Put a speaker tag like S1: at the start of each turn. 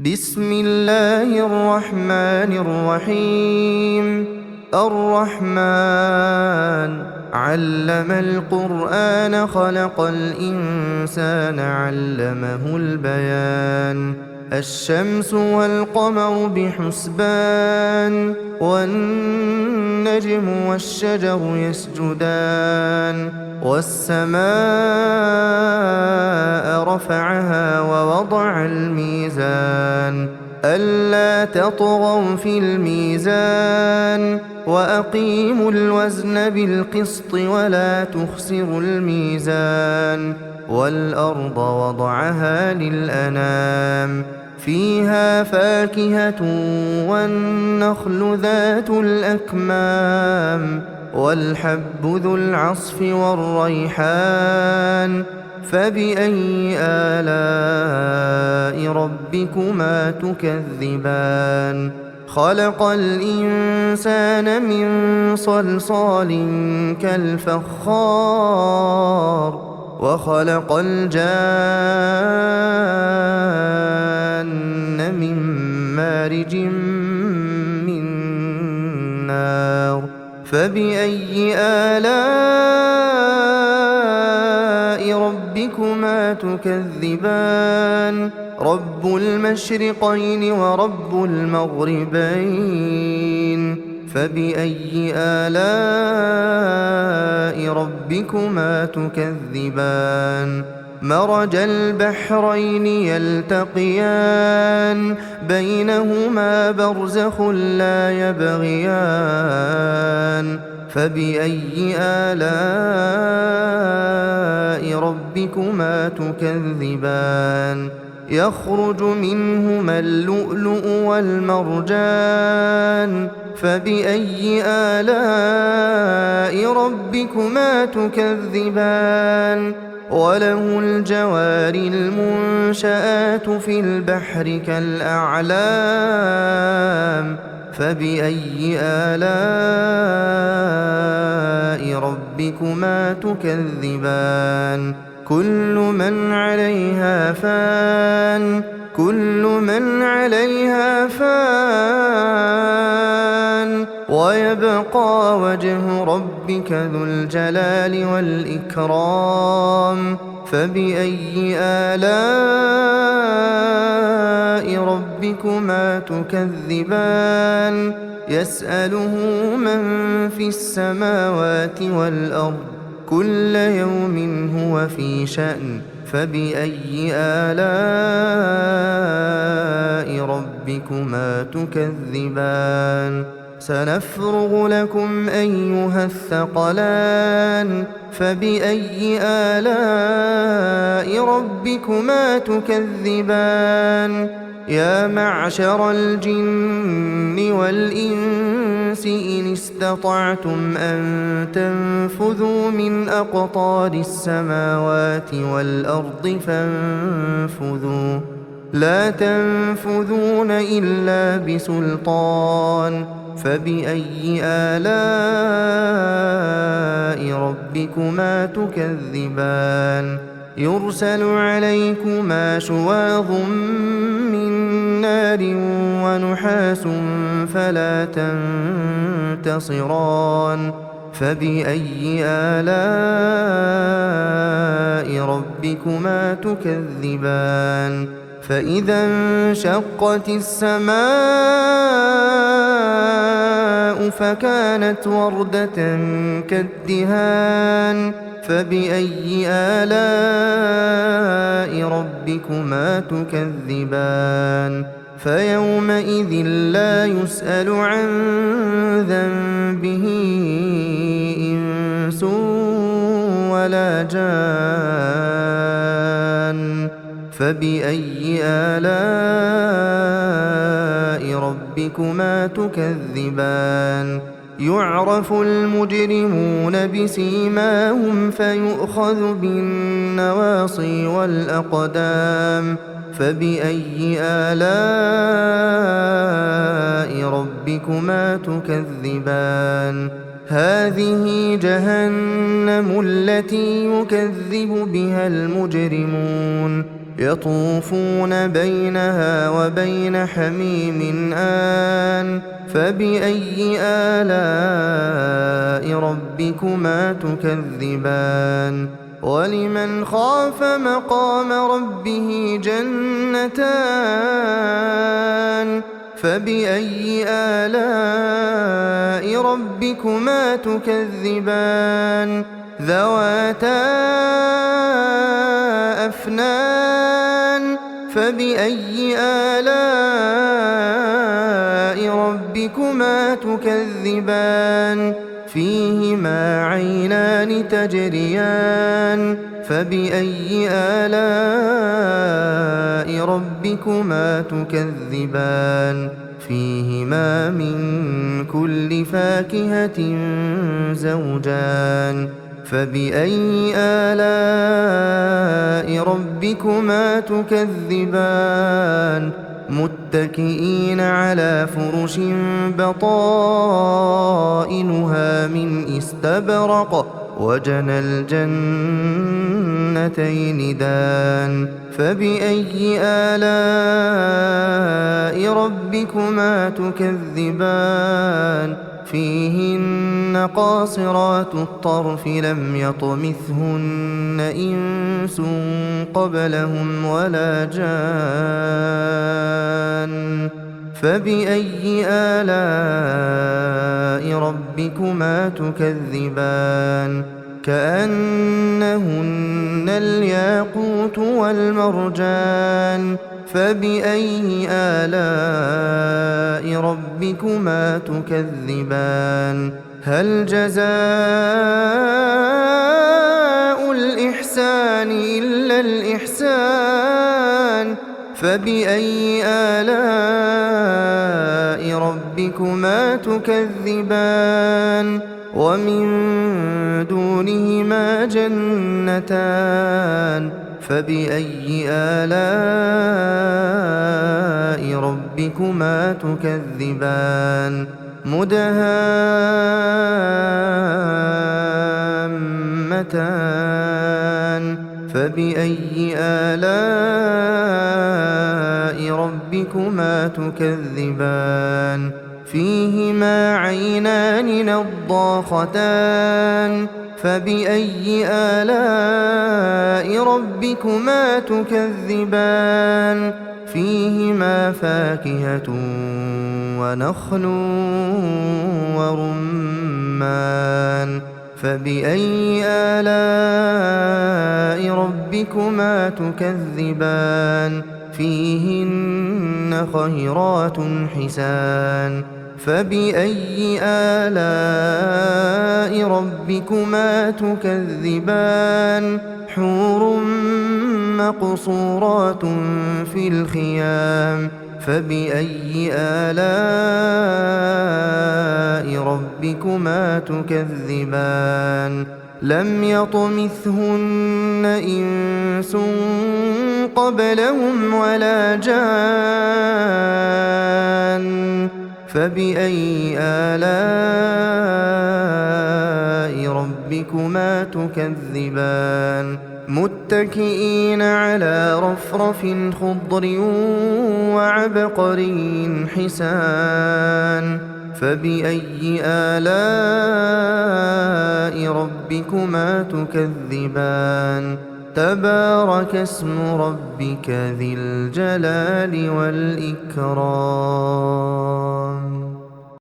S1: بسم الله الرحمن الرحيم. الرحمن علم القرآن خلق الإنسان علمه البيان. الشمس والقمر بحسبان والنجم والشجر يسجدان والسماء رفعها ووضع الميزان ألا تطغوا في الميزان وأقيموا الوزن بالقسط ولا تخسروا الميزان. والأرض وضعها للأنام فيها فاكهة والنخل ذات الأكمام والحب ذو العصف والريحان. فبأي آلاء ربكما تكذبان؟ خلق الإنسان من صلصال كالفخار وخلق الجان من مارج من نار. فبأي آلاء ربكما تكذبان؟ رب المشرقين ورب المغربين. فبأي آلاء ربكما تكذبان؟ مرج البحرين يلتقيان بينهما برزخ لا يبغيان. فبأي آلاء ربكما تكذبان؟ يخرج منهما اللؤلؤ والمرجان. فبأي آلاء ربكما تكذبان؟ وله الجوار المنشآت في البحر كالأعلام. فبأي آلاء ربكما تكذبان؟ كل من عليها فان ويبقى وجه ربك ذو الجلال والإكرام. فبأي آلاء ربكما تكذبان؟ يسأله من في السماوات والأرض كل يوم هو في شأن. فبأي آلاء ربكما تكذبان؟ سنفرغ لكم أيها الثقلان. فبأي آلاء ربكما تكذبان؟ يا معشر الجن والإنس إن استطعتم أن تنفذوا من أقطار السماوات والأرض فانفذوا لا تنفذون إلا بسلطان. فبأي آلاء ربكما تكذبان؟ يرسل عليكما شواظ من نار ونحاس فلا تنتصران. فبأي آلاء ربكما تكذبان؟ فإذا انشقت السماء فكانت وردة كالدهان. فبأي آلاء ربكما تكذبان؟ فيومئذ لا يسأل عن ذنبه إنس ولا جان. فبأي آلاء ربكما تكذبان؟ يعرف المجرمون بسيماهم فيؤخذ بالنواصي والأقدام. فبأي آلاء ربكما تكذبان؟ هذه جهنم التي يكذب بها المجرمون يطوفون بينها وبين حميم آن فبأي آلاء ربكما تكذبان ولمن خاف مقام ربه جنتان فبأي آلاء ربكما تكذبان ذواتا أفنان فبأي آلاء ربكما تكذبان فيهما عينان تجريان فبأي آلاء ربكما تكذبان فيهما من كل فاكهة زوجان فبأي آلاء ربكما تكذبان متكئين على فرش بطائنها من استبرق وجنى الجنتين دان فبأي آلاء ربكما تكذبان فيهن قاصرات الطرف لم يطمثهن إنس قبلهم ولا جان فبأي آلاء ربكما تكذبان كأنهن الياقوت والمرجان فبأي آلاء ربكما تكذبان هل جزاء الإحسان إلا الإحسان فبأي آلاء ربكما تكذبان ومن دونهما جنتان فبأي آلاء ربكما تكذبان مدهامتان فبأي آلاء ربكما تكذبان فيهما عينان نضاختان فبأي آلاء ربكما تكذبان فيهما فاكهة ونخل ورمان فبأي آلاء ربكما تكذبان فيهن خيرات حسان فبأي آلاء ربكما تكذبان حور مقصورات في الخيام فبأي آلاء ربكما تكذبان لم يطمثهن إنس قبلهم ولا جان فبأي آلاء ربكما تكذبان متكئين على رفرف خضر وعبقري حسان فبأي آلاء ربكما تكذبان تبارك اسم ربك ذي الجلال والإكرام